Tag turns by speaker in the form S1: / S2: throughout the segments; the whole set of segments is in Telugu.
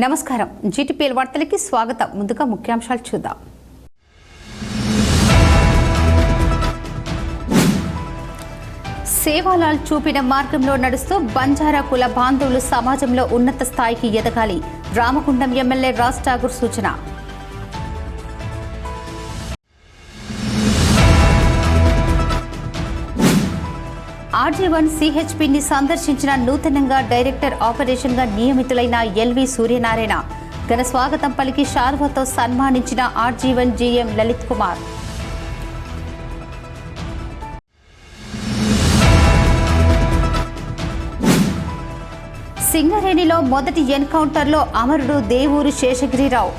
S1: నమస్కారం జీటీపీఎల్ వార్తలకి స్వాగతం. ముందుగా ముఖ్యాంశాలు చూద్దాం. సేవాలాల్ చూపిన మార్గంలో నడుస్తూ బంజారా కుల బాంధవులు సమాజంలో ఉన్నత స్థాయికి ఎదగాలి. రామగుండం ఎమ్మెల్యే రాజ్ ఠాగూర్ సూచన. RG1 CHPని సందర్శించిన నూతనంగా డైరెక్టర్ ఆపరేషన్గా నియమితులైన ఎల్వి సూర్యనారాయణ. ఘన స్వాగతం పలికి శాల్వాతో సన్మానించిన RG1 GM లలిత్ కుమార్. సింగరేణిలో మొదటి ఎన్కౌంటర్లో అమరుడు దేవూరు శేషగిరిరావు.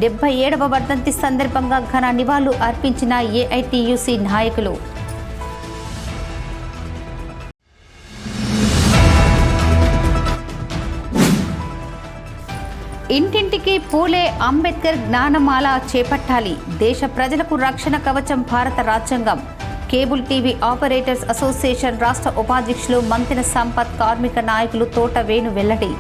S1: 77వ వర్ధంతి సందర్భంగా ఘన నివాళులు అర్పించిన AITUC నాయకులు. ఇంటింటికి పూలే అంబేద్కర్ జ్ఞానమాల చేపట్టాలి. దేశ ప్రజలకు రక్షణ కవచం భారత రాజ్యాంగం. కేబుల్ టీవీ ఆపరేటర్స్ అసోసియేషన్ రాష్ట్ర ఉపాధ్యక్షులు మంతెన సంపత్, కార్మిక నాయకులు తోట వేణు వెల్లడి.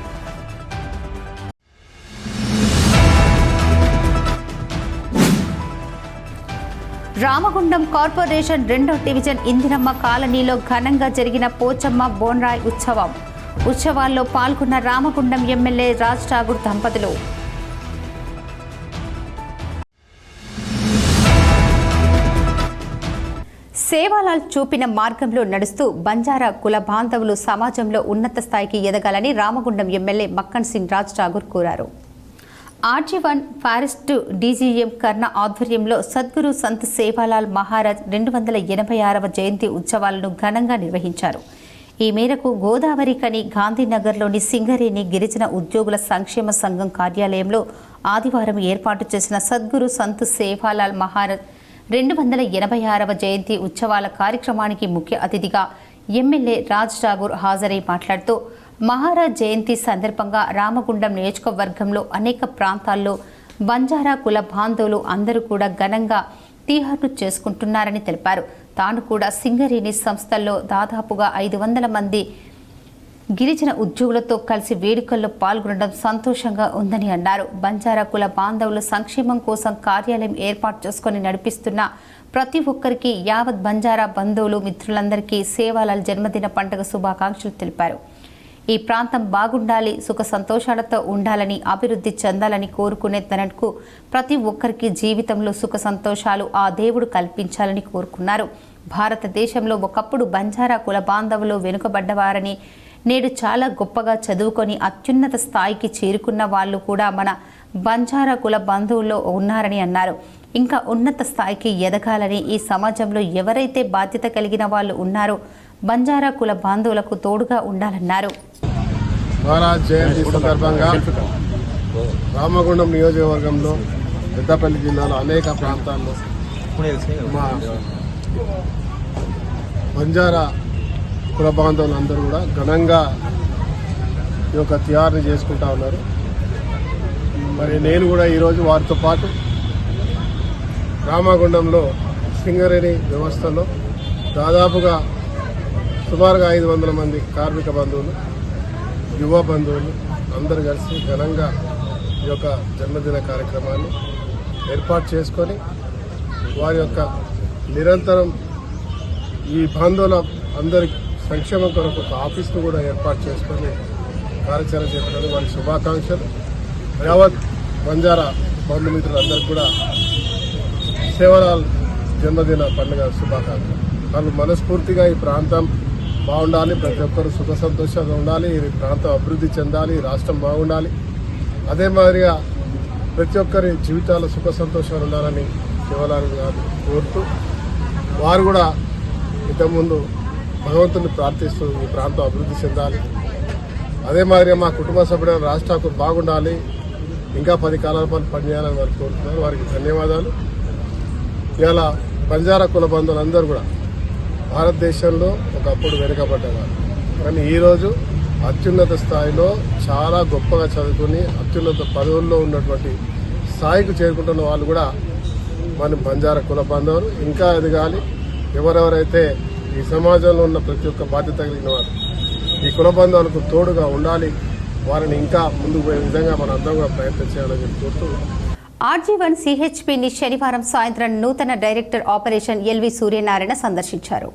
S1: రామగుండం కార్పొరేషన్ 2వ డివిజన్ ఇందిరమ్మ కాలనీలో ఘనంగా జరిగిన పోచమ్మ బోన్రాయ్ ఉత్సవం. ఉత్సవాల్లో పాల్గొన్న రామగుండం ఎమ్మెల్యే రాజ్ ఠాగూర్ దంపతులు. సేవాలాల్ చూపిన మార్గంలో నడుస్తూ బంజారా కుల బాంధవులు సమాజంలో ఉన్నత స్థాయికి ఎదగాలని రామగుండం ఎమ్మెల్యే మక్కన్ సింగ్ రాజ్ ఠాగూర్ కోరారు. RG1 ఫారెస్ట్ DGM కర్ణ ఆధ్వర్యంలో సద్గురు సంత్ సేవాలాల్ మహారాజ్ 286వ జయంతి ఉత్సవాలను ఘనంగా నిర్వహించారు. ఈ మేరకు గోదావరి కని గాంధీనగర్లోని సింగరేణి గిరిజన ఉద్యోగుల సంక్షేమ సంఘం కార్యాలయంలో ఆదివారం ఏర్పాటు చేసిన సద్గురు సంత్ సేవాలాల్ మహారాజ్ 286వ జయంతి ఉత్సవాల కార్యక్రమానికి ముఖ్య అతిథిగా ఎమ్మెల్యే రాజ్ ఠాగూర్ హాజరై మాట్లాడుతూ మహారాజ్ జయంతి సందర్భంగా రామగుండం నియోజకవర్గంలో అనేక ప్రాంతాల్లో బంజారా కుల బాంధవులు అందరూ కూడా ఘనంగా తీహార్ను చేసుకుంటున్నారని తెలిపారు. తాను కూడా సింగరేణి సంస్థల్లో దాదాపుగా 500 మంది గిరిజన ఉద్యోగులతో కలిసి వేడుకల్లో పాల్గొనడం సంతోషంగా ఉందని అన్నారు. బంజారా కుల బాంధవుల సంక్షేమం కోసం కార్యాలయం ఏర్పాటు చేసుకుని నడిపిస్తున్న ప్రతి ఒక్కరికి యావత్ బంజారా బంధువులు మిత్రులందరికీ సేవాలాల్ జన్మదిన పండుగ శుభాకాంక్షలు తెలిపారు. ఈ ప్రాంతం బాగుండాలి, సుఖ సంతోషాలతో ఉండాలని, అభివృద్ధి చెందాలని కోరుకునే తనకు ప్రతి ఒక్కరికి జీవితంలో సుఖ సంతోషాలు ఆ దేవుడు కల్పించాలని కోరుకున్నారు. భారతదేశంలో ఒకప్పుడు బంజారా కుల బాంధవులు వెనుకబడ్డవారని, నేడు చాలా గొప్పగా చదువుకొని అత్యున్నత స్థాయికి చేరుకున్న వాళ్ళు కూడా మన బంజారా కుల బంధువుల్లో ఉన్నారని అన్నారు. ఇంకా ఉన్నత స్థాయికి ఎదగాలని, ఈ సమాజంలో ఎవరైతే బాధ్యత కలిగిన వాళ్ళు ఉన్నారో బంజారా కుల బాంధవులకు తోడుగా ఉండాలన్నారు.
S2: మహారాజ్ జయంతి సందర్భంగా రామగుండం నియోజకవర్గంలో పెద్దపల్లి జిల్లాలో అనేక ప్రాంతాల్లో మా బంజారా కుల బాంధవులందరూ కూడా ఘనంగా ఈ యొక్క తియారుని చేసుకుంటా ఉన్నారు. మరి నేను కూడా ఈరోజు వారితో పాటు రామగుండంలో సింగరేణి వ్యవస్థలో దాదాపుగా సుమారుగా 500 మంది కార్మిక బంధువులు, యువ బంధువులు అందరూ కలిసి ఘనంగా ఈ యొక్క జన్మదిన కార్యక్రమాన్ని ఏర్పాటు చేసుకొని వారి యొక్క నిరంతరం ఈ బంధువుల అందరి సంక్షేమం కొరకు ఒక ఆఫీస్ను కూడా ఏర్పాటు చేసుకొని కార్యాచరణ చేపట్టడం వారి శుభాకాంక్షలు. యావత్ బంజారా బంధుమిత్రులందరికీ కూడా సేవాలాల్ జన్మదిన పండుగ శుభాకాంక్షలు. వాళ్ళు మనస్ఫూర్తిగా ఈ ప్రాంతం బాగుండాలి, ప్రతి ఒక్కరు సుఖ సంతోషంగా ఉండాలి, ఈ ప్రాంతం అభివృద్ధి చెందాలి, రాష్ట్రం బాగుండాలి, అదే మాదిరిగా ప్రతి ఒక్కరి జీవితాల్లో సుఖ సంతోషాలు ఉండాలని సేవాలాల్ గారు కోరుతూ వారు కూడా ఇంతకుముందు భగవంతుని ప్రార్థిస్తూ ఈ ప్రాంతం అభివృద్ధి చెందాలి, అదే మాదిరిగా మా కుటుంబ సభ్యులైన రాజ్ ఠాకూర్ బాగుండాలి, ఇంకా 10 కాలాల పాటు పనిచేయాలని వారు కోరుతున్నారు. వారికి ధన్యవాదాలు. ఇవాళ బంజారా కుల బంధువులందరూ కూడా భారతదేశంలో ఒకప్పుడు వెనుకబడ్డవారు, కానీ ఈరోజు అత్యున్నత స్థాయిలో చాలా గొప్పగా చదువుకుని అత్యున్నత పదవుల్లో ఉన్నటువంటి స్థాయికి చేరుకుంటున్న వాళ్ళు కూడా మన బంజారా కుల బాంధవులు ఇంకా ఎదగాలి. ఎవరెవరైతే ఈ సమాజంలో ఉన్న ప్రతి ఒక్క బాధ్యత కలిగిన వారు ఈ కుల బంధాలకు తోడుగా ఉండాలి, వారిని ఇంకా ముందుకు పోయే విధంగా మన అందరం కూడా ప్రయత్నం చేయాలని చెప్పి కోరుతూ
S1: ఆర్జీవన్ సిహెచ్పిని శనివారం సాయంత్రం నూతన డైరెక్టర్ ఆపరేషన్ ఎల్వి సూర్యనారాయణ సందర్శించారు.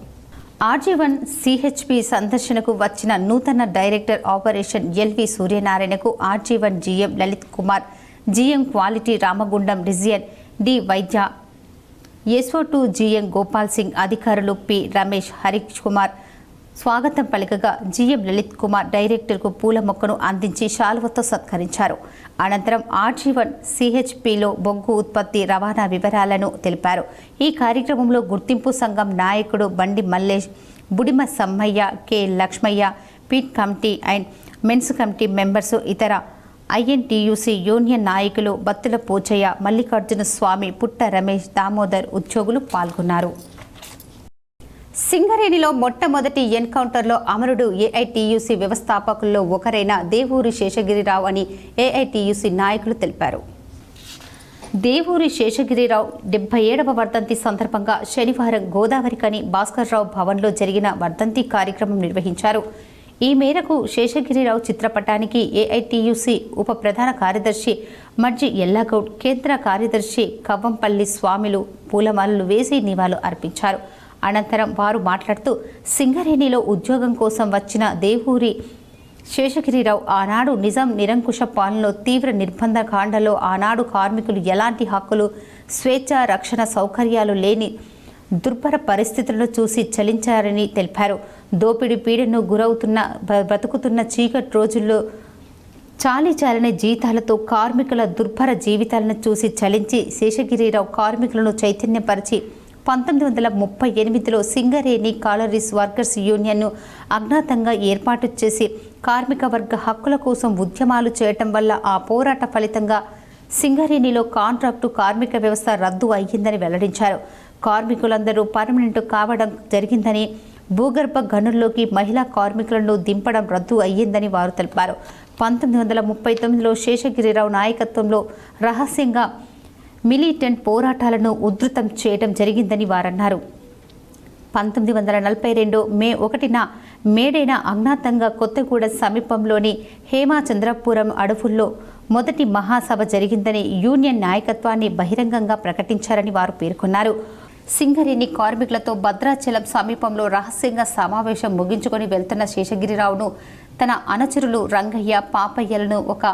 S1: ఆర్జీవన్ సిహెచ్పి సందర్శనకు వచ్చిన నూతన డైరెక్టర్ ఆపరేషన్ ఎల్వి సూర్యనారాయణకు RG one GM Lalit Kumar, GM quality Ramagundam region D Vaidya, SO to GM Gopal Singh, అధికారులు పి రమేష్, హరీష్ కుమార్ స్వాగతం పలికగా జీఎం లలిత్ కుమార్ డైరెక్టర్కు పూల మొక్కను అందించి శాలువతో సత్కరించారు. అనంతరం ఆర్జీవన్ సిహెచ్పిలో బొగ్గు ఉత్పత్తి రవాణా వివరాలను తెలిపారు. ఈ కార్యక్రమంలో గుర్తింపు సంఘం నాయకుడు Bandi Mallesh, Budima Sammaiah, K Lakshmaiah, pit committee and mines committee members, ఇతర ఐఎన్టీయూసీ యూనియన్ నాయకులు బత్తుల పోచయ్య, మల్లికార్జున స్వామి, పుట్ట రమేష్, దామోదర్ ఉద్యోగులు పాల్గొన్నారు. సింగరేణిలో మొట్టమొదటి ఎన్కౌంటర్లో అమరుడు ఏఐటీయూసీ వ్యవస్థాపకుల్లో ఒకరైన దేవూరి శేషగిరిరావు అని ఏఐటీయూసీ నాయకులు తెలిపారు. దేవూరి శేషగిరిరావు 77వ వర్ధంతి సందర్భంగా శనివారం గోదావరికని భాస్కర్రావు భవన్లో జరిగిన వర్ధంతి కార్యక్రమం నిర్వహించారు. ఈ మేరకు శేషగిరిరావు చిత్రపటానికి ఏఐటీయూసీ ఉప ప్రధాన కార్యదర్శి మర్జి ఎల్లాగౌడ్, కేంద్ర కార్యదర్శి కవ్వంపల్లి స్వామిలు పూలమాలలు వేసి నివాళులు అర్పించారు. అనంతరం వారు మాట్లాడుతూ సింగరేణిలో ఉద్యోగం కోసం వచ్చిన దేవూరి శేషగిరిరావు ఆనాడు నిజాం నిరంకుశ పాలనలో తీవ్ర నిర్బంధ కాండలో ఆనాడు కార్మికులు ఎలాంటి హక్కులు, స్వేచ్ఛ, రక్షణ సౌకర్యాలు లేని దుర్భర పరిస్థితులను చూసి చలించారని తెలిపారు. దోపిడీ పీడను గురవుతున్న బ్రతుకుతున్న చీకటి రోజుల్లో చాలీచాలని జీతాలతో కార్మికుల దుర్భర జీవితాలను చూసి చలించి శేషగిరిరావు కార్మికులను చైతన్యపరిచి 1938లో సింగరేణి కాలరీస్ వర్కర్స్ యూనియన్ను అజ్ఞాతంగా ఏర్పాటు చేసి కార్మిక వర్గ హక్కుల కోసం ఉద్యమాలు చేయటం వల్ల ఆ పోరాట ఫలితంగా సింగరేణిలో కాంట్రాక్టు కార్మిక వ్యవస్థ రద్దు అయ్యిందని వెల్లడించారు. కార్మికులందరూ పర్మనెంట్ కావడం జరిగిందని, భూగర్భ గనుల్లోకి మహిళా కార్మికులను దింపడం రద్దు అయ్యిందని వారు తెలిపారు. 1939లో శేషగిరిరావు నాయకత్వంలో రహస్యంగా మిలిటెంట్ పోరాటాలను ఉధృతం చేయడం జరిగిందని వారన్నారు. 1942 మే 1న మేడైన అజ్ఞాతంగా కొత్తగూడ సమీపంలోని హేమచంద్రపురం అడవుల్లో మొదటి మహాసభ జరిగిందని, యూనియన్ నాయకత్వాన్ని బహిరంగంగా ప్రకటించారని వారు పేర్కొన్నారు. సింగరేణి కార్మికులతో భద్రాచలం సమీపంలో రహస్యంగా సమావేశం ముగించుకొని వెళ్తున్న శేషగిరిరావును తన అనుచరులు రంగయ్య, పాపయ్యలను ఒక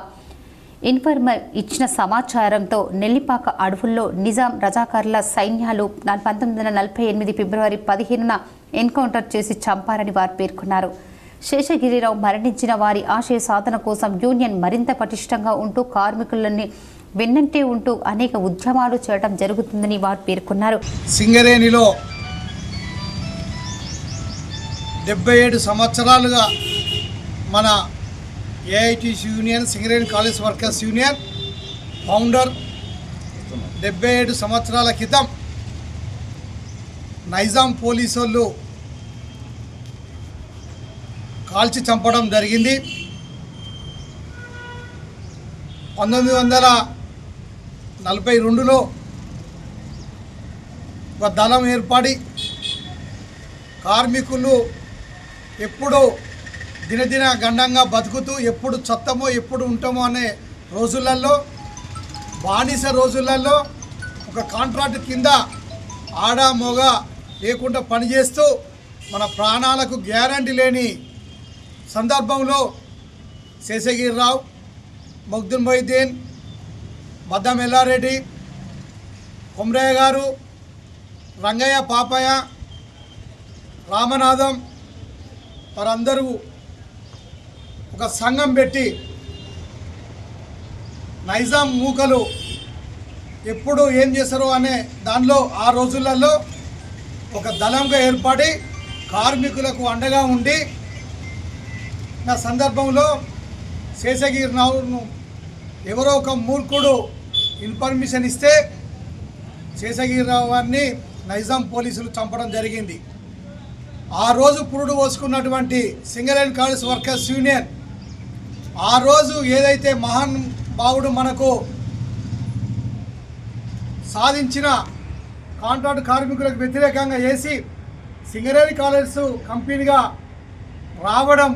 S1: ఇన్ఫర్మర్ ఇచ్చిన సమాచారంతో నెల్లిపాక అడవుల్లో నిజాం రజాకార్ల సైన్యాలు 1948 ఫిబ్రవరి 15న ఎన్కౌంటర్ చేసి చంపారని వారు పేర్కొన్నారు. శేషగిరిరావు మరణించిన వారి ఆశయ సాధన కోసం యూనియన్ మరింత పటిష్టంగా ఉంటూ కార్మికులని వెన్నంటే ఉంటూ అనేక ఉద్యమాలు చేయడం జరుగుతుందని వారు పేర్కొన్నారు.
S3: సింగరేణిలో 77 సంవత్సరాలుగా మన AITC union, Singareni college workers union founder 77 సంవత్సరాల క్రితం నైజాం పోలీసు వాళ్ళు కాల్చి చంపడం జరిగింది. 1942లో ఒక దళం ఏర్పడి కార్మికులు ఎప్పుడూ దినదిన గండంగా బతుకుతూ ఎప్పుడు చత్తమో ఎప్పుడు ఉంటామో అనే రోజులలో, బానిస రోజులలో ఒక కాంట్రాక్ట్ కింద ఆడ మొగ లేకుండా పనిచేస్తూ మన ప్రాణాలకు గ్యారంటీ లేని సందర్భంలో శేషగిరిరావు, మగ్దుల్ మొయిద్దీన్, బద్దం ఎల్లారెడ్డి, కొమరయ్య గారు, రంగయ్య, పాపయ్య, రామనాథం వారందరూ ఒక సంఘం పెట్టి నైజాం మూకలు ఎప్పుడు ఏం చేస్తారో అనే దానిలో ఆ రోజులలో ఒక దళంగా ఏర్పడి కార్మికులకు అండగా ఉండి నా సందర్భంలో శేషగిరిరావును ఎవరో ఒక మూర్ఖుడు ఇన్ఫర్మేషన్ ఇస్తే శేషగిరిరావు గారిని నైజాం పోలీసులు చంపడం జరిగింది. ఆ రోజు పురుడు పోసుకున్నటువంటి సింగరేణి కాలేజ్ వర్కర్స్ యూనియన్ ఆ రోజు ఏదైతే మహాన్ భావుడు మనకు సాధించిన కాంట్రాక్ట్ కార్మికులకు వ్యతిరేకంగా చేసి సింగరేణి కాలేజ్ కంపెనీగా రావడం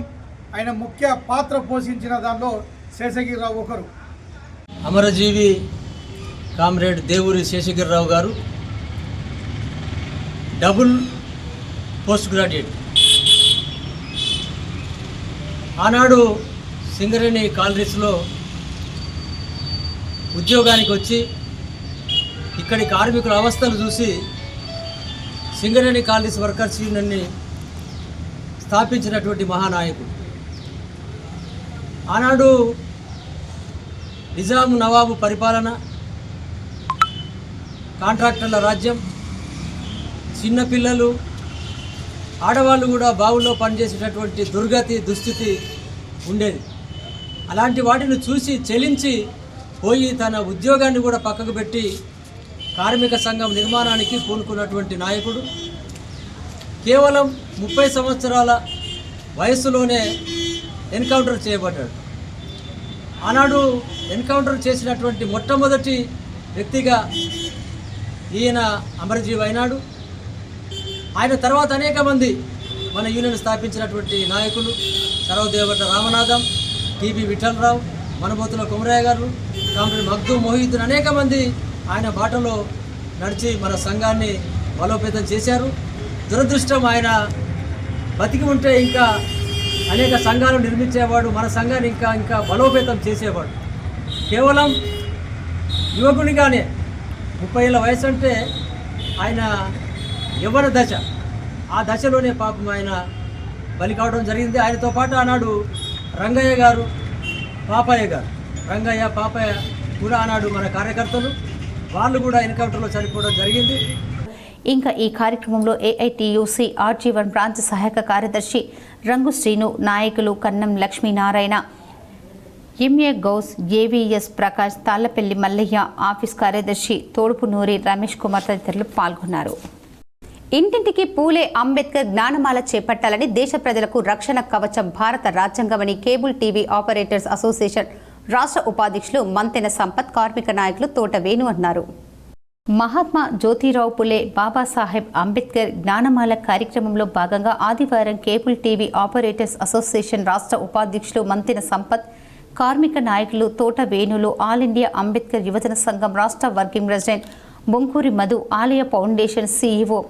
S3: ఆయన ముఖ్య పాత్ర పోషించిన దానిలో శేషగిరిరావు ఒకరు.
S4: అమరజీవి కామ్రేడ్ దేవురి శేషగిరిరావు గారు డబుల్ పోస్ట్ గ్రాడ్యుయేట్. ఆనాడు సింగరేణి కాలనీస్లో ఉద్యోగానికి వచ్చి ఇక్కడి కార్మికుల అవస్థలు చూసి సింగరేణి కాలనీస్ వర్కర్స్ యూనియన్ని స్థాపించినటువంటి మహానాయకుడు. ఆనాడు నిజాం నవాబు పరిపాలన, కాంట్రాక్టర్ల రాజ్యం, చిన్నపిల్లలు ఆడవాళ్ళు కూడా బావుల్లో పనిచేసేటటువంటి దుస్థితి ఉండేది. అలాంటి వాటిని చూసి చెలించి పోయి తన ఉద్యోగాన్ని కూడా పక్కకు పెట్టి కార్మిక సంఘం నిర్మాణానికి పూనుకున్నటువంటి నాయకుడు. కేవలం 30 సంవత్సరాల వయస్సులోనే ఎన్కౌంటర్ చేయబడ్డాడు. ఆనాడు ఎన్కౌంటర్ చేసినటువంటి మొట్టమొదటి వ్యక్తిగా ఈయన అమరజీవి అయినాడు. ఆయన తర్వాత అనేక మంది మన యూనియన్ స్థాపించినటువంటి నాయకులు సర్వదేవట రామనాథం, టీబీ విఠలరావు, మనబోతుల కుమరయ్య గారు, కామ్రేడ్ మగ్దూమ్ మొహిద్దీన్ అనేక మంది ఆయన బాటలో నడిచి మన సంఘాన్ని బలోపేతం చేశారు. దురదృష్టం ఆయన బతికి ఉంటే ఇంకా అనేక సంఘాలు నిర్మించేవాడు, మన సంఘాన్ని ఇంకా బలోపేతం చేసేవాడు. కేవలం యువకునిగానే 30 ఏళ్ళ వయసు అంటే ఆయన యవ్వన దశ, ఆ దశలోనే పాపం ఆయన బలి కావడం జరిగింది. ఆయనతో పాటు ఆనాడు రంగయ్య గారు, పాపయ్య గారు, రంగయ్య పాపయ్య కూడా ఆనాడు మన కార్యకర్తలు, వాళ్ళు కూడా ఎన్కౌంటర్లో చనిపోవడం జరిగింది.
S1: ఇంకా ఈ కార్యక్రమంలో ఏఐటియుసి ఆర్జీవన్ బ్రాంచ్ సహాయక కార్యదర్శి రంగు శ్రీను, నాయకులు Kannam Lakshminarayana, MA Gous, AVS Prakash, Tallapalli Mallaiah, office కార్యదర్శి తోడుపునూరి రమేష్ కుమార్ తదితరులు పాల్గొన్నారు. ఇంటింటికి పూలే అంబేద్కర్ జ్ఞానమాల చేపట్టాలని దేశ ప్రజలకు రక్షణ కవచం భారత రాజ్యాంగమని కేబుల్ టీవీ ఆపరేటర్స్ అసోసియేషన్ రాష్ట్ర ఉపాధ్యక్షులు మంతెన సంపత్, కార్మిక నాయకులు తోట వేణు అన్నారు. మహాత్మా జ్యోతిరావు పులే బాబాసాహెబ్ అంబేద్కర్ జ్ఞానమాల కార్యక్రమంలో భాగంగా ఆదివారం కేబుల్ టీవీ ఆపరేటర్స్ అసోసియేషన్ రాష్ట్ర ఉపాధ్యక్షులు మంతెన సంపత్, కార్మిక నాయకులు తోట వేణులు, ఆల్ ఇండియా అంబేద్కర్ యువజన సంఘం రాష్ట్ర వర్కింగ్ ప్రెసిడెంట్ బొంకూరి మధు, ఆలయ ఫౌండేషన్ సీఈఓ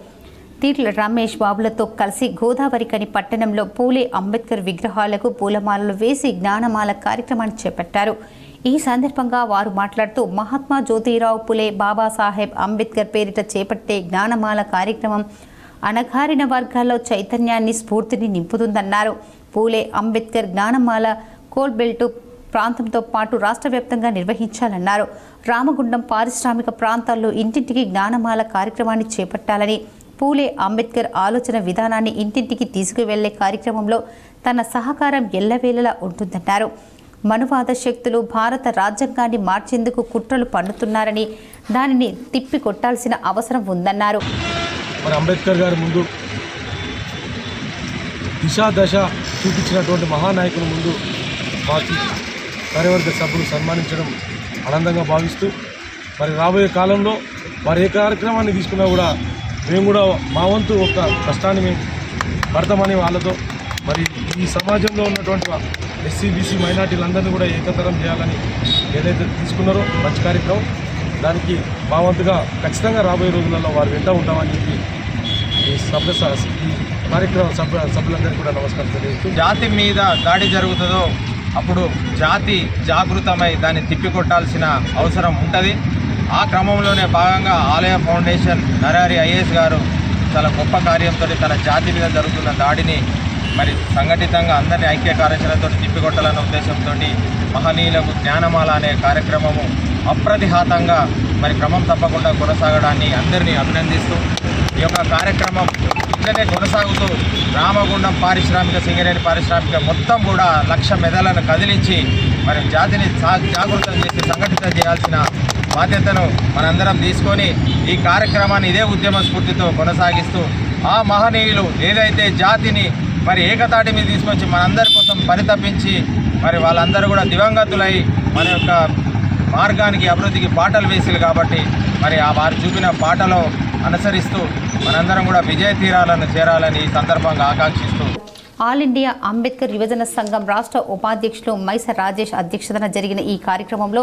S1: తీట్ల రమేష్ బాబులతో కలిసి గోదావరికని పట్టణంలో పూలే అంబేద్కర్ విగ్రహాలకు పూలమాలలు వేసి జ్ఞానమాల కార్యక్రమాన్ని చేపట్టారు. ఈ సందర్భంగా వారు మాట్లాడుతూ మహాత్మా జ్యోతిరావు పులే బాబాసాహెబ్ అంబేద్కర్ పేరిట చేపట్టే జ్ఞానమాల కార్యక్రమం అణగారిన వర్గాల్లో చైతన్యాన్ని, స్ఫూర్తిని నింపుతుందన్నారు. పూలే అంబేద్కర్ జ్ఞానమాల కోల్బెల్టు ప్రాంతంతో పాటు రాష్ట్ర వ్యాప్తంగా నిర్వహించాలన్నారు. రామగుండం పారిశ్రామిక ప్రాంతాల్లో ఇంటింటికి జ్ఞానమాల కార్యక్రమాన్ని చేపట్టాలని, పూలే అంబేద్కర్ ఆలోచన విధానాన్ని ఇంటింటికి తీసుకువెళ్లే కార్యక్రమంలో తన సహకారం ఎల్లవేళలా ఉంటుందన్నారు. మనువాద శక్తులు భారత రాజ్యాంగాన్ని మార్చేందుకు కుట్రలు పన్నుతున్నారని, దానిని తిప్పి కొట్టాల్సిన అవసరం ఉందన్నారు.
S5: మరి అంబేద్కర్ గారి ముందు దశ చూపించినటువంటి మహానాయకుల ముందు పార్టీ కార్యవర్గ సభ్యులు సన్మానించడం ఆనందంగా భావిస్తూ, మరి రాబోయే కాలంలో వారు ఏ కార్యక్రమాన్ని తీసుకున్నా కూడా మేము కూడా మా వంతు ఒక కష్టాన్ని మేము పడతామని వాళ్ళతో, మరి ఈ సమాజంలో ఉన్నటువంటి ఎస్సీ బీసీ మైనార్టీలందరినీ కూడా ఏకతరం చేయాలని ఏదైతే తీసుకున్నారో మంచి కార్యక్రమం, దానికి మా వంతుగా ఖచ్చితంగా రాబోయే రోజులలో వారు వెంట ఉంటామని చెప్పి ఈ కార్యక్రమం సభ్యులందరికీ కూడా నమస్కారం తెలియజేస్తూ,
S6: జాతి మీద దాడి జరుగుతుందో అప్పుడు జాతి జాగృతమై దాన్ని తిప్పికొట్టాల్సిన అవసరం ఉంటుంది. ఆ క్రమంలోనే భాగంగా ఆలయ ఫౌండేషన్ నరహరి ఐఏఎస్ గారు చాలా గొప్ప కార్యంతో తన జాతి మీద జరుగుతున్న దాడిని మరి సంఘటితంగా అందరినీ ఐక్య కార్యాచరణతో తిప్పికొట్టాలన్న ఉద్దేశంతో మహనీయులకు జ్ఞానమాల అనే కార్యక్రమము అప్రతిహాతంగా మరి క్రమం తప్పకుండా కొనసాగడాన్ని అందరినీ అభినందిస్తూ ఈ యొక్క కార్యక్రమం ఇట్లనే కొనసాగుతూ రామగుండం పారిశ్రామిక, సింగరేణి పారిశ్రామిక మొత్తం కూడా 1,00,000 మెదళ్లను కదిలించి మరి జాతిని జాగృతం చేసి సంఘటితం చేయాల్సిన బాధ్యతను మనందరం తీసుకొని ఈ కార్యక్రమాన్ని ఇదే ఉద్యమ స్ఫూర్తితో కొనసాగిస్తూ ఆ మహనీయులు ఏదైతే జాతిని మరి ఏకతాటి మీద తీసుకొచ్చి మనందరి కోసం పరితపించి మరి వాళ్ళందరూ కూడా దివంగతులై మన యొక్క మార్గానికి, అభివృద్ధికి బాటలు వేసిరు కాబట్టి మరి ఆ వారు చూపిన బాటలో అనుసరిస్తూ మనందరం కూడా విజయ తీరాలను చేరాలని ఈ సందర్భంగా ఆకాంక్షిస్తూ
S1: ఆల్ ఇండియా అంబేద్కర్ యువజన సంఘం రాష్ట్ర ఉపాధ్యక్షులు మైస రాజేష్ అధ్యక్షతన జరిగిన ఈ కార్యక్రమంలో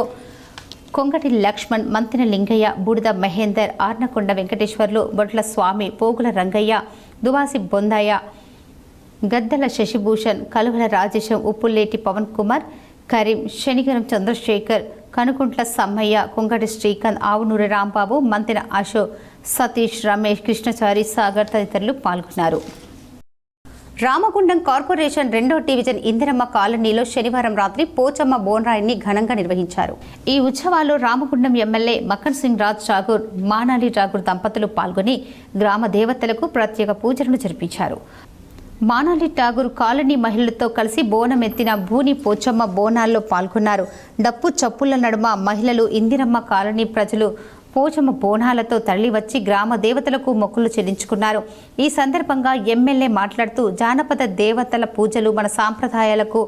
S1: కొంగటి లక్ష్మణ్, మంతిన లింగయ్య, బూడిద మహేందర్, ఆర్నకొండ వెంకటేశ్వర్లు, బొట్ల స్వామి, పోగుల రంగయ్య, దువాసి బొందాయ, గద్దల శశిభూషణ్, కలువల రాజేశం, ఉప్పుల్లేటి పవన్ కుమార్, కరీం, శనిగరం చంద్రశేఖర్, కనుకుంట్ల సమ్మయ్య, కొంగటి శ్రీకాంత్, ఆవునూరి రాంబాబు, మంతిన అశోక్, సతీష్, రమేష్, కృష్ణచారి, సాగర్ తదితరులు పాల్గొన్నారు. రామగుండం కార్పొరేషన్ 2వ డివిజన్ ఇందిరమ్మ కాలనీలో శనివారం రాత్రి పోచమ్మ బోన్రాయిని ఘనంగా నిర్వహించారు. ఈ ఉత్సవాల్లో రామగుండం ఎమ్మెల్యే మక్కన్ సింగ్ రాజ్ ఠాగూర్, మానాలి ఠాగూర్ దంపతులు పాల్గొని గ్రామ దేవతలకు ప్రత్యేక పూజలను జరిపించారు. మానాలి ఠాగూర్ కాలనీ మహిళలతో కలిసి బోనం ఎత్తిన భూని పోచమ్మ బోనాల్లో పాల్గొన్నారు. డప్పు చప్పుల నడుమ మహిళలు ఇందిరమ్మ కాలనీ ప్రజలు పోచమ్మ బోనాలతో తరలివచ్చి గ్రామ దేవతలకు మొక్కులు చెల్లించుకున్నారు. ఈ సందర్భంగా ఎమ్మెల్యే మాట్లాడుతూ జానపద దేవతల పూజలు మన సాంప్రదాయాలకు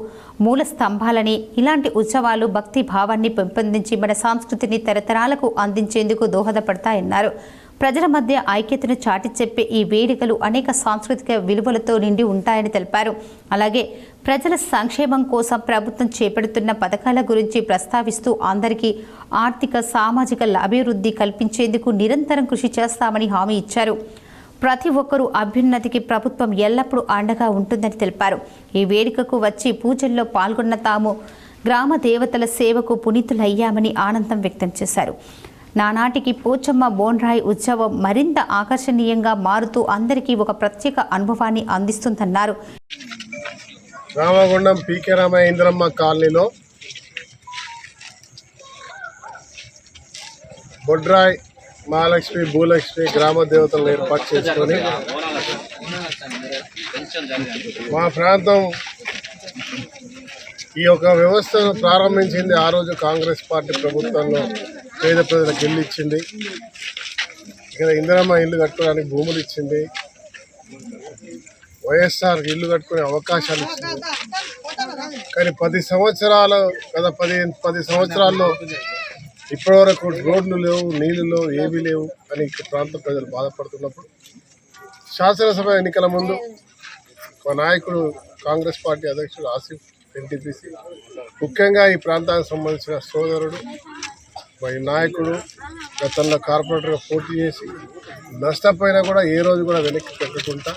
S1: మూల స్తంభాలని, ఇలాంటి ఉత్సవాలు భక్తి భావాన్ని పెంపొందించి మన సంస్కృతిని తరతరాలకు అందించేందుకు దోహదపడతాయన్నారు. ప్రజల మధ్య ఐక్యతను చాటి చెప్పే ఈ వేడుకలు అనేక సాంస్కృతిక విలువలతో నిండి ఉంటాయని తెలిపారు. అలాగే ప్రజల సంక్షేమం కోసం ప్రభుత్వం చేపడుతున్న పథకాల గురించి ప్రస్తావిస్తూ అందరికీ ఆర్థిక, సామాజిక అభివృద్ధి కల్పించేందుకు నిరంతరం కృషి చేస్తామని హామీ ఇచ్చారు. ప్రతి ఒక్కరూ అభ్యున్నతికి ప్రభుత్వం ఎల్లప్పుడూ అండగా ఉంటుందని తెలిపారు. ఈ వేడుకకు వచ్చి పూజల్లో పాల్గొన్న తాము గ్రామ దేవతల సేవకు పునీతులయ్యామని ఆనందం వ్యక్తం చేశారు. నానాటికి పోచమ్మ బోన్రాయి ఉత్సవం మరింత ఆకర్షణీయంగా మారుతూ అందరికీ ఒక ప్రత్యేక అనుభవాన్ని అందిస్తుందన్నారు.
S2: రామగుండం పీకే రామయ్య ఇందిరమ్మ కాలనీలో బొడ్రాయ్, మహాలక్ష్మి, భూలక్ష్మి గ్రామ దేవతలను ఏర్పాటు చేసుకొని మా ప్రాంతం ఈ యొక్క వ్యవస్థను ప్రారంభించింది. ఆ రోజు కాంగ్రెస్ పార్టీ ప్రభుత్వంలో పేద ప్రజలకు ఇల్లు ఇచ్చింది. ఇక్కడ ఇందిరమ్మ ఇల్లు కట్టుకోవడానికి భూములు ఇచ్చింది. వైఎస్ఆర్ ఇల్లు కట్టుకునే అవకాశాలు ఇచ్చింది. కానీ 10 సంవత్సరాలు గత 10 సంవత్సరాల్లో ఇప్పటివరకు రోడ్లు లేవు, నీళ్లు లేవు, ఏమీ లేవు అని ఇక్కడ ప్రాంత ప్రజలు బాధపడుతున్నప్పుడు శాసనసభ ఎన్నికల ముందు మా నాయకుడు కాంగ్రెస్ పార్టీ అధ్యక్షుడు ఆసిఫ్ ఎన్టీపీసీ, ముఖ్యంగా ఈ ప్రాంతానికి సంబంధించిన సోదరుడు మా నాయకుడు గతంలో కార్పొరేటర్గా పోటీ చేసి నష్టపోయినా కూడా ఏ రోజు కూడా వెనక్కి పెట్టకుండా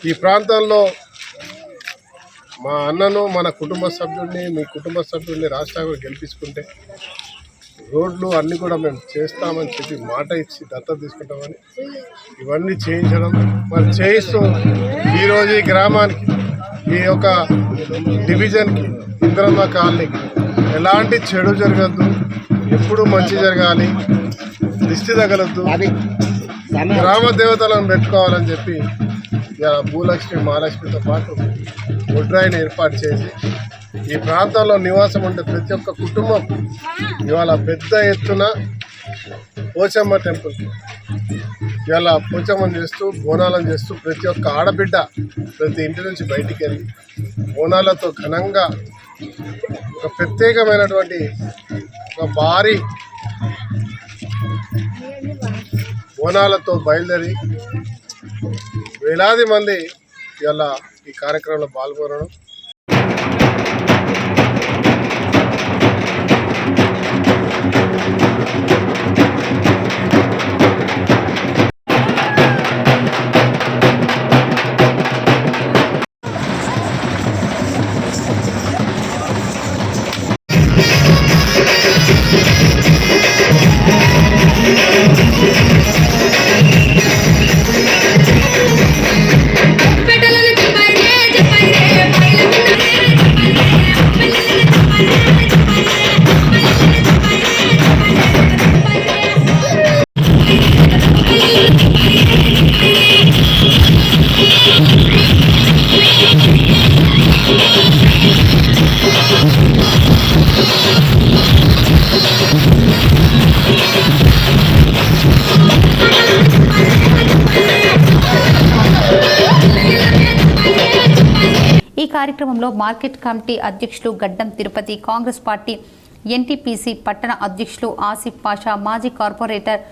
S2: ఈ ప్రాంతంలో మా అన్నను, మన కుటుంబ సభ్యుడిని, మీ కుటుంబ సభ్యుడిని రాష్ట్రానికి గెలిపించుకుంటే రోడ్లు అన్నీ కూడా మేము చేస్తామని చెప్పి మాట ఇచ్చి దత్తత తీసుకుంటామని ఇవన్నీ చేయించడం మరి చేయిస్తూ ఈరోజు ఈ గ్రామానికి, ఈ యొక్క డివిజన్కి, ఇందిరమ్మ కాలనీకి ఎలాంటి చెడు జరగద్దు, ఎప్పుడు మంచి జరగాలి, దిష్టి తగలద్దు, గ్రామ దేవతలను పెట్టుకోవాలని చెప్పి భూలక్ష్మి, మహాలక్ష్మితో పాటు బొడ్రాయిని ఏర్పాటు చేసి ఈ ప్రాంతాల్లో నివాసం ఉండే ప్రతి ఒక్క కుటుంబం ఇవాళ పెద్ద ఎత్తున పోచమ్మ టెంపుల్కి ఇవాళ పోచమ్మను చేస్తూ, బోనాలను చేస్తూ ప్రతి ఒక్క ఆడబిడ్డ ప్రతి ఇంటి నుంచి బయటికి వెళ్ళి బోనాలతో ఘనంగా ఒక ప్రత్యేకమైనటువంటి ఒక భారీ బోనాలతో బయలుదేరి వేలాది మంది ఇవాళ ఈ కార్యక్రమంలో పాల్గొనడం.
S1: ఈ కార్యక్రమంలో మార్కెట్ కమిటీ అధ్యక్షులు గడ్డం తిరుపతి, కాంగ్రెస్ పార్టీ ఎన్టీపీసీ పట్టణ అధ్యక్షులు ఆసిఫ్ పాషా, మాజీ కార్పొరేటర్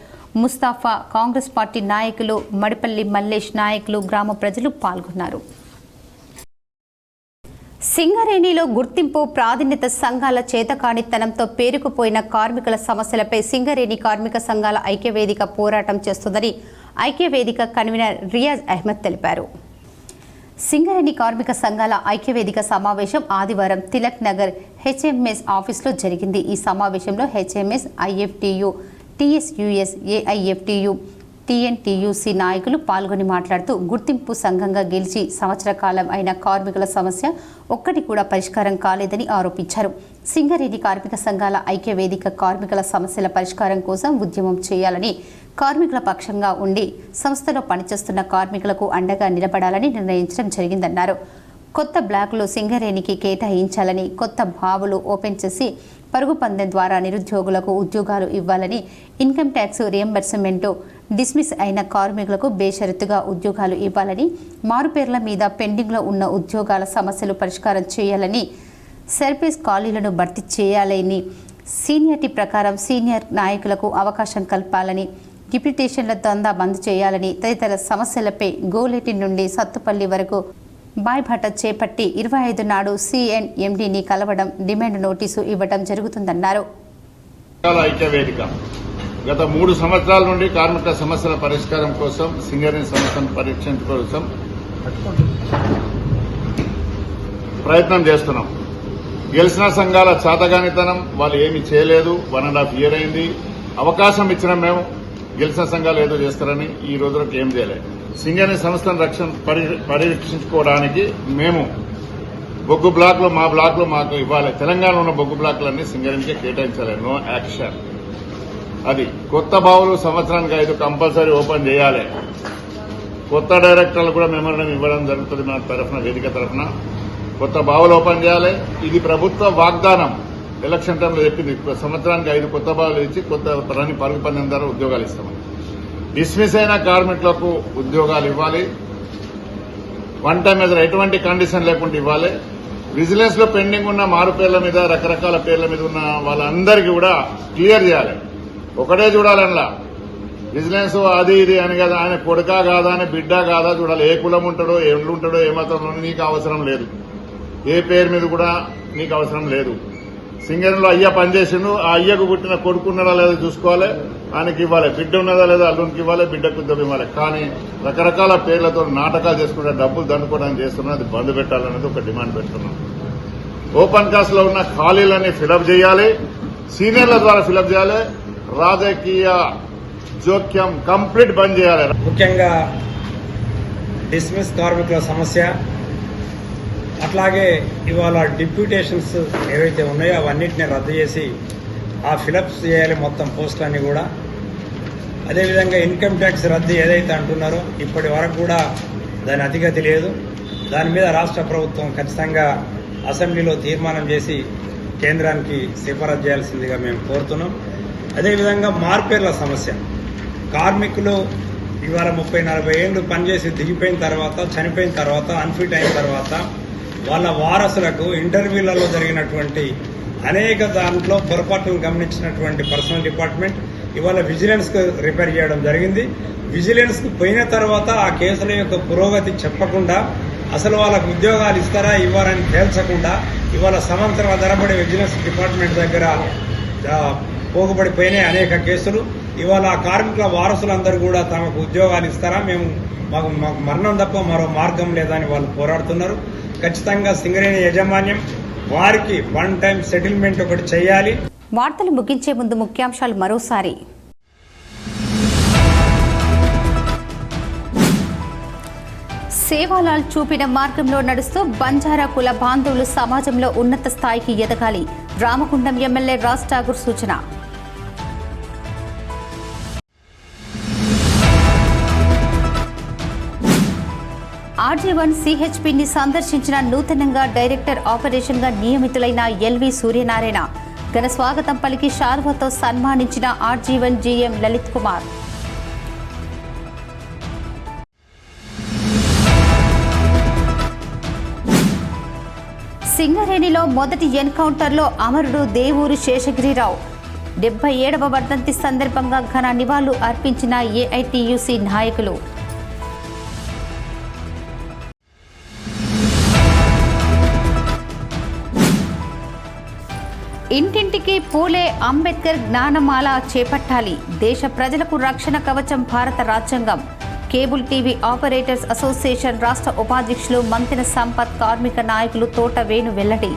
S1: ముస్తాఫా, కాంగ్రెస్ పార్టీ నాయకులు మడిపల్లి మల్లేష్, నాయకులు, గ్రామ ప్రజలు పాల్గొన్నారు. సింగరేణిలో గుర్తింపు ప్రాధాన్యత సంఘాల చేతకానితనంతో పేరుకుపోయిన కార్మికుల సమస్యలపై సింగరేణి కార్మిక సంఘాల ఐక్యవేదిక పోరాటం చేస్తుందని ఐక్యవేదిక కన్వీనర్ రియాజ్ అహ్మద్ తెలిపారు. సింగరేణి కార్మిక సంఘాల ఐక్యవేదిక సమావేశం ఆదివారం తిలక్ నగర్ హెచ్ఎంఎస్ ఆఫీసులో జరిగింది. ఈ సమావేశంలో హెచ్ఎంఎస్, ఐఎఫ్టియు, టీఎస్యుఎస్, ఏఐఎఫ్టియు, టీఎన్టీయూసీ నాయకులు పాల్గొని మాట్లాడుతూ గుర్తింపు సంఘంగా గెలిచి సంవత్సర కాలం అయిన కార్మికుల సమస్య ఒక్కటి కూడా పరిష్కారం కాలేదని ఆరోపించారు. సింగరేణి కార్మిక సంఘాల ఐక్యవేదిక కార్మికుల సమస్యల పరిష్కారం కోసం ఉద్యమం చేయాలని, కార్మికుల పక్షంగా ఉండి సంస్థలో పనిచేస్తున్న కార్మికులకు అండగా నిలబడాలని నిర్ణయించడం జరిగిందన్నారు. కొత్త బ్లాకులు సింగరేణికి కేటాయించాలని, కొత్త బావులు ఓపెన్ చేసి పరుగు పందెం ద్వారా నిరుద్యోగులకు ఉద్యోగాలు ఇవ్వాలని, ఇన్కమ్ ట్యాక్స్ రియంబర్స్మెంట్ డిస్మిస్ అయిన కార్మికులకు బేషరతుగా ఉద్యోగాలు ఇవ్వాలని, మారుపేర్ల మీద పెండింగ్లో ఉన్న ఉద్యోగాల సమస్యలు పరిష్కారం చేయాలని, సర్వీస్ ఖాళీలను భర్తీ చేయాలని, సీనియారిటీ ప్రకారం సీనియర్ నాయకులకు అవకాశం కల్పాలని, డిప్యూటేషన్ల దందా బంద్ చేయాలని, తదితర సమస్యలపై గోలేటి నుండి సత్తుపల్లి వరకు బాయ్బాట చేపట్టి 25 నాడు సిఎన్ఎండిని కలవడం, డిమాండ్ నోటీసు ఇవ్వడం జరుగుతుందన్నారు.
S7: ఐక్యవేదిక గత 3 సంవత్సరాల నుండి కార్మిక సమస్యల పరిష్కారం కోసం, సింగరేణి సమస్యను పరీక్షించడం కోసం ప్రయత్నం చేస్తున్నాం. గెలిచిన సంఘాల చాతగానితనం, వాళ్ళు ఏమి చేయలేదు. 1.5 year అయింది. అవకాశం ఇచ్చిన మేము గెలిచిన సంఘాలు ఏదో చేస్తారని ఈ రోజులకు ఏం చేయలేదు. సింగరేణి సంస్థను పరీక్షించుకోవడానికి మేము బొగ్గు బ్లాక్లు, మా బ్లాక్లు మాకు ఇవ్వాలి. తెలంగాణలో ఉన్న బొగ్గు బ్లాక్లన్నీ సింగరేణికే కేటాయించాలి. No action. అది కొత్త బావులు సంవత్సరానికి 5 కంపల్సరీ ఓపెన్ చేయాలి. కొత్త డైరెక్టర్లు కూడా మెమోరాండం ఇవ్వడం జరుగుతుంది. మన తరఫున, వేదిక తరఫున కొత్త బావులు ఓపెన్ చేయాలి. ఇది ప్రభుత్వ వాగ్దానం. ఎలక్షన్ టైంలో చెప్పింది, సంవత్సరానికి 5 కొత్త బావులు ఇచ్చి కొత్త పరుగు పందెం ద్వారా ఉద్యోగాలు ఇస్తామని. డిస్మిస్ అయిన కార్మికులకు ఉద్యోగాలు ఇవ్వాలి. 1 time మెజర్ ఎటువంటి కండిషన్ లేకుండా ఇవ్వాలి. విజిలెన్స్ లో పెండింగ్ ఉన్న మారు పేర్ల మీద, రకరకాల పేర్ల మీద ఉన్న వాళ్ళందరికీ కూడా క్లియర్ చేయాలి. ఒకటే చూడాలన్నా విజిలెన్స్ అది ఇది అని కదా, ఆయన కొడుకా కాదా అని, బిడ్డ కాదా చూడాలి. ఏ కులం ఉంటాడో, ఎట్లుంటాడో, ఏ మతంలో నీకు అవసరం లేదు. ఏ పేరు మీద కూడా నీకు అవసరం లేదు. సింగరేణిలో అయ్య పనిచేసిండు, ఆ అయ్యకు పుట్టిన కొడుకు ఉన్నదా లేదా చూసుకోవాలి, ఆయనకి ఇవ్వాలి. బిడ్డ ఉన్నదా లేదా అల్లునికి ఇవ్వాలి, బిడ్డకు ఉద్యోగం ఇవ్వాలి. కానీ రకరకాల పేర్లతో నాటకాలు చేసుకుంటే డబ్బులు దండుకోవడానికి చేస్తున్నా, అది బంద్ పెట్టాలనేది ఒక డిమాండ్ పెడుతున్నాం. ఓపెన్ కాస్ట్ లో ఉన్న ఖాళీలన్నీ ఫిలప్ చేయాలి, సీనియర్ల ద్వారా ఫిలప్ చేయాలి. రాజకీయ జోక్యం కంప్లీట్ బంద్ చేయాలి.
S8: ముఖ్యంగా డిస్మిస్ కార్మికుల సమస్య, అట్లాగే ఇవాళ డిప్యూటేషన్స్ ఏవైతే ఉన్నాయో అవన్నిటిని రద్దు చేసి ఆ ఫిలప్స్ చేయాలి మొత్తం పోస్టులన్నీ కూడా. అదేవిధంగా ఇన్కమ్ ట్యాక్స్ రద్దు ఏదైతే అంటున్నారో ఇప్పటి వరకు కూడా దాని అతిగతి లేదు. దాని మీద రాష్ట్ర ప్రభుత్వం ఖచ్చితంగా అసెంబ్లీలో తీర్మానం చేసి కేంద్రానికి సిఫారసు చేయాల్సిందిగా మేము కోరుతున్నాం. అదేవిధంగా మార్పేర్ల సమస్య, కార్మికులు ఇవాళ 30-40 ఏళ్ళు పనిచేసి దిగిపోయిన తర్వాత, చనిపోయిన తర్వాత, అన్ఫిట్ అయిన తర్వాత వాళ్ళ వారసులకు ఇంటర్వ్యూలలో జరిగినటువంటి అనేక దాంట్లో పొరపాట్లను గమనించినటువంటి పర్సనల్ డిపార్ట్మెంట్ ఇవాళ విజిలెన్స్ కు రిపేర్ చేయడం జరిగింది. విజిలెన్స్ కు పోయిన తర్వాత ఆ కేసుల యొక్క పురోగతి చెప్పకుండా, అసలు వాళ్ళకు ఉద్యోగాలు ఇస్తారా ఇవ్వారని తేల్చకుండా ఇవాళ సంవత్సరాల తరబడి విజిలెన్స్ డిపార్ట్మెంట్ దగ్గర పోగుబడిపోయినాయి అనేక కేసులు. ఇవాళ ఆ కార్మికుల వారసులందరూ కూడా తమకు ఉద్యోగాలు ఇస్తారా, మాకు మరణం తప్ప మరో మార్గం లేదని వాళ్ళు పోరాడుతున్నారు. ఖచ్చితంగా సింగరేణి యాజమాన్యం వారికి 1 time సెటిల్మెంట్ ఒకటి చేయాలి.
S1: వార్తలు ముగించే ముందు ముఖ్యాంశాలు మరోసారి. సేవాలాల్ చూపిన మార్గంలో నడుస్తూ బంజారా కుల బాంధవులు సమాజంలో ఉన్నత స్థాయికి ఎదగాలి. రామగుండం ఎమ్మెల్యే రాజ్ ఠాగూర్ సూచన. RG1 CHPని సందర్శించిన నూతనంగా డైరెక్టర్ ఆపరేషన్గా నియమితులైన ఎల్వి సూర్యనారాయణ. ఘన స్వాగతం పలికి శాల్వాతో సన్మానించిన RG1 GM లలిత్ కుమార్. సింగరేణిలో మొదటి ఎన్కౌంటర్లో అమరుడు దేవూరు శేషగిరిరావు. 77వ వర్ధంతి సందర్భంగా ఘన నివాళులు అర్పించిన AITUC నాయకులు. ఇంటింటికి పూలే అంబేద్కర్ జ్ఞానమాల చేపట్టాలి. దేశ ప్రజలకు రక్షణ కవచం భారత రాజ్యాంగం. కేబుల్ టీవీ ఆపరేటర్స్ అసోసియేషన్ రాష్ట్ర ఉపాధ్యక్షులు మంతెన సంపత్, కార్మిక నాయకులు తోట వేణు వెల్లడి.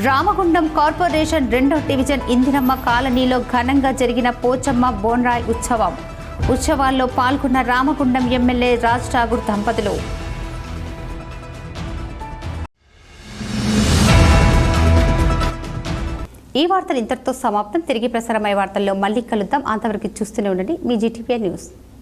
S1: రామగుండం కార్పొరేషన్ 2వ డివిజన్ ఇందిరమ్మ కాలనీలో ఘనంగా జరిగిన పోచమ్మ బోన్రాయ్ ఉత్సవం. ఉత్సవాల్లో పాల్గొన్న రామగుండం ఎమ్మెల్యే రాజ్ ఠాగూర్ దంపతులు. ఈ వార్తలు ఇంతటితో సమాప్తం. తిరిగి ప్రసారమయ్యే వార్తల్లో మళ్ళీ కలుద్దాం. అంతవరకు చూస్తూనే ఉండండి మీ జీటీపీ న్యూస్.